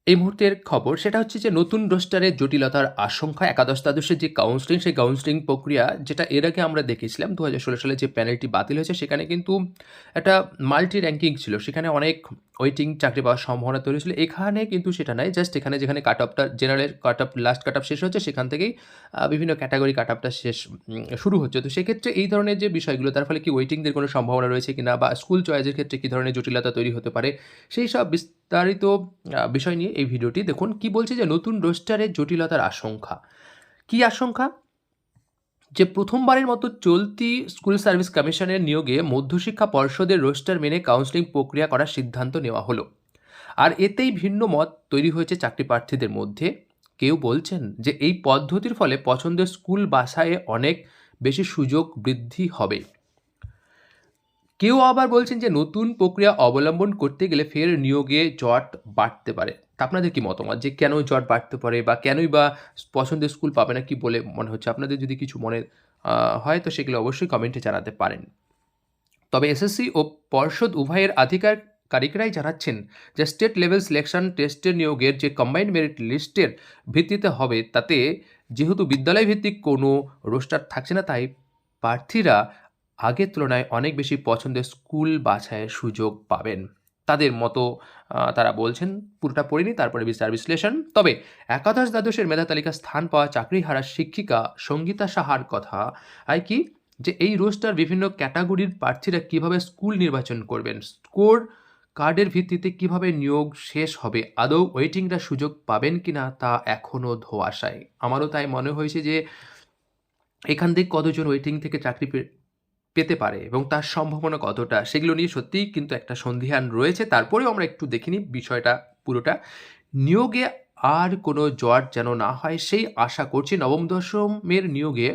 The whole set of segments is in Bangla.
এই মুহূর্তের খবর সেটা হচ্ছে যে নতুন রোস্টারের জটিলতার আশঙ্কা একাদশ দ্বাদশের যে কাউন্সেলিং সেই কাউন্সেলিং প্রক্রিয়া যেটা এর আগে আমরা দেখেছিলাম 2016 সালে যে প্যানেলটি বাতিল হয়েছে সেখানে কিন্তু একটা মাল্টি র্যাঙ্কিং ছিল, সেখানে অনেক ওয়েটিং চাকরি পাওয়ার সম্ভাবনা তৈরি ছিল। এখানে কিন্তু সেটা নাই, জাস্ট এখানে যেখানে কাট অফটা general cut off last cut off শেষ হচ্ছে সেখান থেকেই বিভিন্ন ক্যাটাগরি কাট অফটা শেষ শুরু হচ্ছে। তো সেক্ষেত্রে এই ধরনের যে বিষয়গুলো তার ফলে কি ওয়েটিংদের কোনো সম্ভাবনা রয়েছে কিনা বা স্কুল চয়েসের ক্ষেত্রে কী ধরনের জটিলতা তৈরি হতে পারে সেই সব বিস্তারিত বিষয় নিয়ে এই ভিডিওটি দেখুন। কি বলছে যে নতুন রোস্টারের জটিলতার আশঙ্কা। কি আশঙ্কা? যে প্রথমবারের মতো চলতি স্কুল সার্ভিস কমিশনের নিয়োগে মধ্যশিক্ষা পর্ষদের রোস্টার মেনে কাউন্সেলিং প্রক্রিয়া করার সিদ্ধান্ত নেওয়া হলো। আর এতেই ভিন্ন মত তৈরি হয়েছে চাকরি প্রার্থীদের মধ্যে। কেউ বলছেন যে এই পদ্ধতির ফলে পছন্দের স্কুল বাছাইয়ে অনেক বেশি সুযোগ বৃদ্ধি হবে। কেউ আবার বলছেন যে নতুন প্রক্রিয়া অবলম্বন করতে গেলে ফের নিয়োগে জট বাড়তে পারে। তা আপনাদের কি মতামত যে কেন জট বাড়তে পারে বা কেনই বা পছন্দের স্কুল পাবে না কি বলে মনে হচ্ছে? আপনাদের যদি কিছু মনে হয় তো সেগুলো অবশ্যই কমেন্টে জানাতে পারেন। তবে এসএসসি ও পর্ষদ উভয়ের আধিকারিকরাই জানাচ্ছেন যে স্টেট লেভেল সিলেকশন টেস্টের নিয়োগের যে কম্বাইন্ড মেরিট লিস্টের ভিত্তিতে হবে, তাতে যেহেতু বিদ্যালয় ভিত্তিক কোনো রোস্টার থাকছে না, তাই প্রার্থীরা আগের তুলনায় অনেক বেশি পছন্দের স্কুল বাছাইয়ের সুযোগ পাবেন। তাদের মতো তারা বলছেন, পুরোটা পড়িনি তারপরে বিচার বিশ্লেষণ। তবে একাদশ দ্বাদশের মেধা তালিকায় স্থান পাওয়া চাকরিহারা শিক্ষিকা সঙ্গীতা সাহার কথা হয় কি যে এই রোস্টার বিভিন্ন ক্যাটাগরির প্রার্থীরা কিভাবে স্কুল নির্বাচন করবেন, স্কোর কার্ডের ভিত্তিতে কিভাবে নিয়োগ শেষ হবে, আদৌ ওয়েটিংরা সুযোগ পাবেন কিনা তা এখনও ধোঁয়াশায়। আমারও তাই মনে হয়েছে যে এখান থেকে কতজন ওয়েটিং থেকে চাকরি পেতে পারে এবং তার সম্ভাবনা কতটা সেগুলো নিয়ে সত্যিই কিন্তু একটা সন্দিহান রয়েছে। তারপরেও আমরা একটু দেখে নিই বিষয়টা পুরোটা। নিয়োগে আর কোনো জট যেন না হয় সেই আশা করছি। নবম দশমের নিয়োগে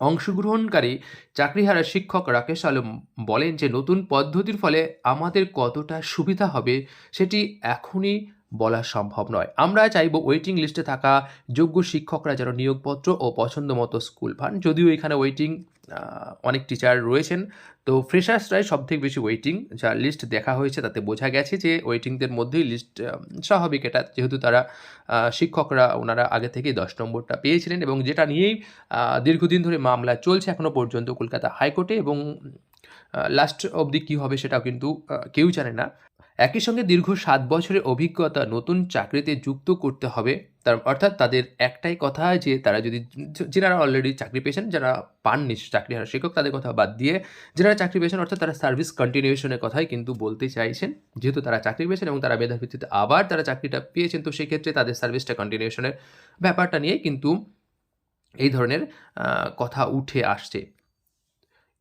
অংশগ্রহণকারী চাকরিহারা শিক্ষক রাকেশ আলম বলেন যে নতুন পদ্ধতির ফলে আমাদের কতটা সুবিধা হবে সেটি এখনই বলা সম্ভব নয়। আমরা চাইব ওয়েটিং লিস্টে থাকা যোগ্য শিক্ষকরা যেন নিয়োগপত্র ও পছন্দ মতো স্কুল পান। যদিও এখানে ওয়েটিং অনেক টিচার রয়েছেন, তো ফ্রেশার্সরাই সব থেকে বেশি ওয়েটিং, যা লিস্ট দেখা হয়েছে তাতে বোঝা গেছে যে ওয়েটিংদের মধ্যেই লিস্ট স্বাভাবিক এটা, যেহেতু তারা শিক্ষকরা ওনারা আগে থেকেই 10 নম্বরটা পেয়েছিলেন এবং যেটা নিয়েই দীর্ঘদিন ধরে মামলা চলছে এখনও পর্যন্ত কলকাতা হাইকোর্টে এবং লাস্ট অবধি কী হবে সেটাও কিন্তু কেউ জানে না। একই সঙ্গে দীর্ঘ 7 বছরের অভিজ্ঞতা নতুন চাকরিতে যুক্ত করতে হবে। অর্থাৎ তাদের একটাই কথা যে তারা যদি যেনারা অলরেডি চাকরি পেয়েছেন, যারা পাননি চাকরিহারা শিক্ষক তাদের কথা বাদ দিয়ে যারা চাকরি পেয়েছেন অর্থাৎ তারা সার্ভিস কন্টিনিউশনের কথাই কিন্তু বলতে চাইছেন। যেহেতু তারা চাকরি পেয়েছেন এবং তারা মেধার ভিত্তিতে আবার তারা চাকরিটা পেয়েছেন, তো সেক্ষেত্রে তাদের সার্ভিসটা কন্টিনিউশনের ব্যাপারটা নিয়ে কিন্তু এই ধরনের কথা উঠে আসছে।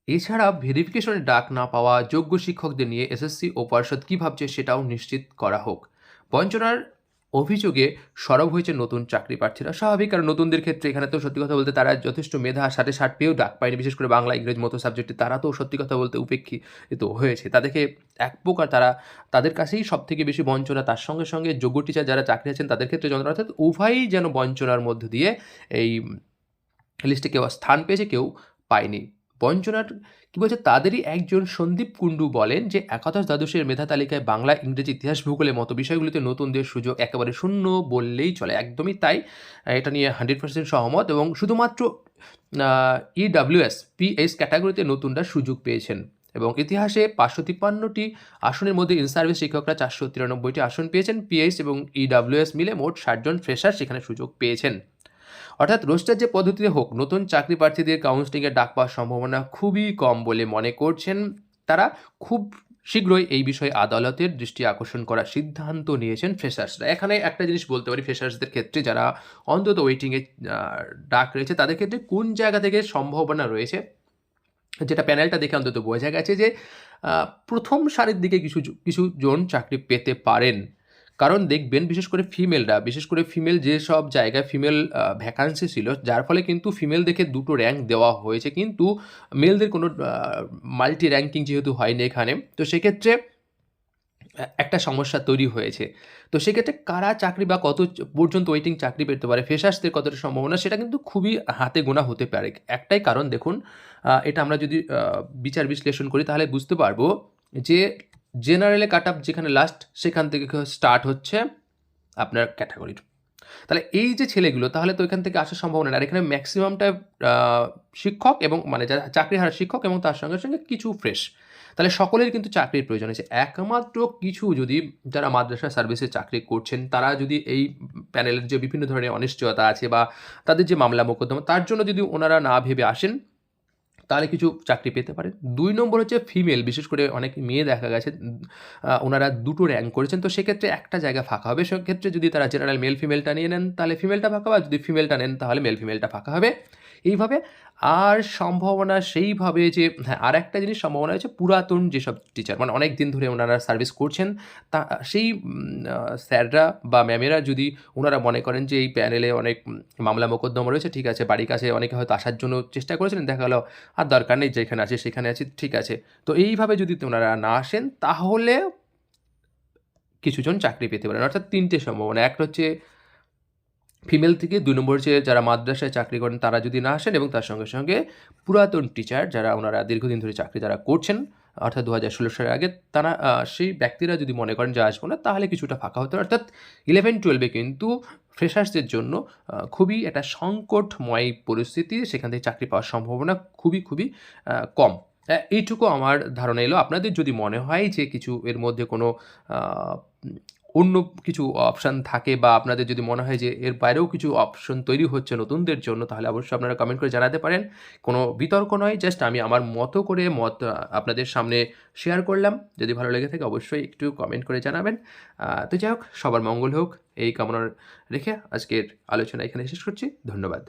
এছাড়া ভেরিফিকেশনের ডাক না পাওয়া যোগ্য শিক্ষকদের নিয়ে এসএসসি ও পর্ষদ কী ভাবছে সেটাও নিশ্চিত করা হোক। বঞ্চনার অভিযোগে সরব হয়েছে নতুন চাকরি প্রার্থীরা। স্বাভাবিক, কারণ নতুনদের ক্ষেত্রে এখানে তো সত্যি কথা বলতে তারা যথেষ্ট মেধা 60 পেয়েও ডাক পায়নি, বিশেষ করে বাংলা ইংরেজি মতো সাবজেক্টে তারা তো সত্যি কথা বলতে উপেক্ষিত হয়েছে। তাদেরকে এক প্রকার তাদের কাছেই সব থেকে বেশি বঞ্চনা, তার সঙ্গে সঙ্গে যোগ্য টিচার যারা চাকরি আছেন তাদের ক্ষেত্রে যন্ত্রণা, অর্থাৎ উভয়ই যেন বঞ্চনার মধ্য দিয়ে এই লিস্টে কেউ স্থান পেয়েছে, কেউ পায়নি। বঞ্চনার কী বলছে তাদেরই একজন সন্দীপ কুণ্ডু বলেন যে একাদশ দ্বাদশের মেধা তালিকায় বাংলা ইংরেজি ইতিহাস ভূগোলের মতো বিষয়গুলিতে নতুনদের সুযোগ একেবারে শূন্য বললেই চলে। একদমই তাই, এটা নিয়ে 100% সহমত এবং শুধুমাত্র ইডব্লিউএস পিএইচ ক্যাটাগরিতে নতুনরা সুযোগ পেয়েছেন এবং ইতিহাসে 553টি আসনের মধ্যে ইন সার্ভিস শিক্ষকরা 493টি আসন পেয়েছেন। পিএইচ এবং ইডব্লিউএস মিলে মোট 60 জন ফ্রেশার সেখানে সুযোগ পেয়েছেন। অর্থাৎ রোস্টার যে পদ্ধতিতে হোক নতুন চাকরি প্রার্থীদের কাউন্সেলিংয়ে ডাক পাওয়ার সম্ভাবনা খুবই কম বলে মনে করছেন তারা। খুব শীঘ্রই এই বিষয়ে আদালতের দৃষ্টি আকর্ষণ করার সিদ্ধান্ত নিয়েছেন ফ্রেশার্সরা। এখানে একটা জিনিস বলতে পারি, ফ্রেশার্সদের ক্ষেত্রে যারা অন্তত ওয়েটিংয়ে ডাক রয়েছে তাদের ক্ষেত্রে কোন জায়গা থেকে সম্ভাবনা রয়েছে, যেটা প্যানেলটা দেখে অন্তত বোঝা গেছে যে প্রথম সারির দিকে কিছু জন চাকরি পেতে পারেন। কারণ দেখবেন বিশেষ করে ফিমেল যেসব জায়গায় ফিমেল ভ্যাকান্সি ছিল, যার ফলে কিন্তু ফিমেল দেখে দুটো র্যাঙ্ক দেওয়া হয়েছে, কিন্তু মেলদের কোনো মাল্টি র্যাঙ্কিং যেহেতু হয়নি এখানে, তো সেক্ষেত্রে একটা সমস্যা তৈরি হয়েছে। তো সেক্ষেত্রে কারা চাকরি বা কত পর্যন্ত ওয়েটিং চাকরি পেতে পারে, ফ্রেশার্সদের কতটা সম্ভাবনা সেটা কিন্তু খুবই হাতে গোনা হতে পারে। একটাই কারণ দেখুন, এটা আমরা যদি বিচার বিশ্লেষণ করি তাহলে বুঝতে পারবো যে জেনারেলে কাট আপ যেখানে লাস্ট, সেখান থেকে স্টার্ট হচ্ছে আপনার ক্যাটাগরির। তাহলে এই যে ছেলেগুলো, তাহলে তো এখান থেকে আসার সম্ভাবনা নেই। আর এখানে ম্যাক্সিমামটা শিক্ষক এবং মানে যারা চাকরিহারা শিক্ষক এবং তার সঙ্গে সঙ্গে কিছু ফ্রেশ। তাহলে সকলের কিন্তু চাকরির প্রয়োজন আছে। একমাত্র কিছু যদি যারা মাদ্রাসা সার্ভিসে চাকরি করছেন, তারা যদি এই প্যানেলের যে বিভিন্ন ধরনের অনিশ্চয়তা আছে বা তাদের যে মামলা মোকদ্দমা, তার জন্য যদি ওনারা না ভেবে আসেন, তাহলে কিছু চাকরি পেতে পারেন। ২ নম্বর হচ্ছে ফিমেল, বিশেষ করে অনেক মেয়ে দেখা গেছে ওনারা দুটো র্যাঙ্ক করেছেন, তো সেক্ষেত্রে একটা জায়গা ফাঁকা হবে। সেক্ষেত্রে যদি তারা জেনারেল মেল ফিমেলটা নিয়ে নেন, তাহলে ফিমেলটা ফাঁকা হবে, আর যদি ফিমেলটা নেন তাহলে মেল ফিমেলটা ফাঁকা হবে। এইভাবে আর সম্ভাবনা সেইভাবে যে হ্যাঁ, আর একটা জিনিস সম্ভাবনা হচ্ছে পুরাতন যেসব টিচার মানে অনেক দিন ধরে ওনারা সার্ভিস করছেন, তা সেই স্যাররা বা ম্যামেরা যদি ওনারা মনে করেন যে এই প্যানেলে অনেক মামলা মোকদ্দমা রয়েছে, ঠিক আছে, বাড়ির কাছে অনেকে হয়তো আসার জন্য চেষ্টা করেছিলেন, দেখা গেলো আর দরকার নেই, যেখানে আছি সেখানে আছি, ঠিক আছে। তো এইভাবে যদি ওনারা না আসেন, তাহলে কিছুজন চাকরি পেতে পারেন। অর্থাৎ ৩টে সম্ভাবনা। একটা হচ্ছে ফিমেল থেকে, ২ নম্বর হচ্ছে যারা মাদ্রাসায় চাকরি করেন তারা যদি না আসেন, এবং তার সঙ্গে সঙ্গে পুরাতন টিচার যারা ওনারা দীর্ঘদিন ধরে চাকরি যারা করছেন, অর্থাৎ ২০১৬ সালের আগে, তারা সেই ব্যক্তিরা যদি মনে করেন যে আসবো না, তাহলে কিছুটা ফাঁকা হতো। অর্থাৎ 11-12 কিন্তু ফ্রেশার্সদের জন্য খুবই একটা সংকটময় পরিস্থিতি, সেখান থেকে চাকরি পাওয়ার সম্ভাবনা খুবই কম। এইটুকু আমার ধারণা এলো। আপনাদের যদি মনে হয় যে কিছু এর মধ্যে কোনো অন্য কিছু অপশান থাকে, বা আপনাদের যদি মনে হয় যে এর বাইরেও কিছু অপশন তৈরি হচ্ছে নতুনদের জন্য, তাহলে অবশ্যই আপনারা কমেন্ট করে জানাতে পারেন। কোনো বিতর্ক নয়, জাস্ট আমি আমার মতো করে আপনাদের সামনে শেয়ার করলাম। যদি ভালো লেগে থাকে অবশ্যই একটু কমেন্ট করে জানাবেন। তো যাই হোক, সবার মঙ্গল হোক এই কামনা রেখে আজকের আলোচনা এখানে শেষ করছি। ধন্যবাদ।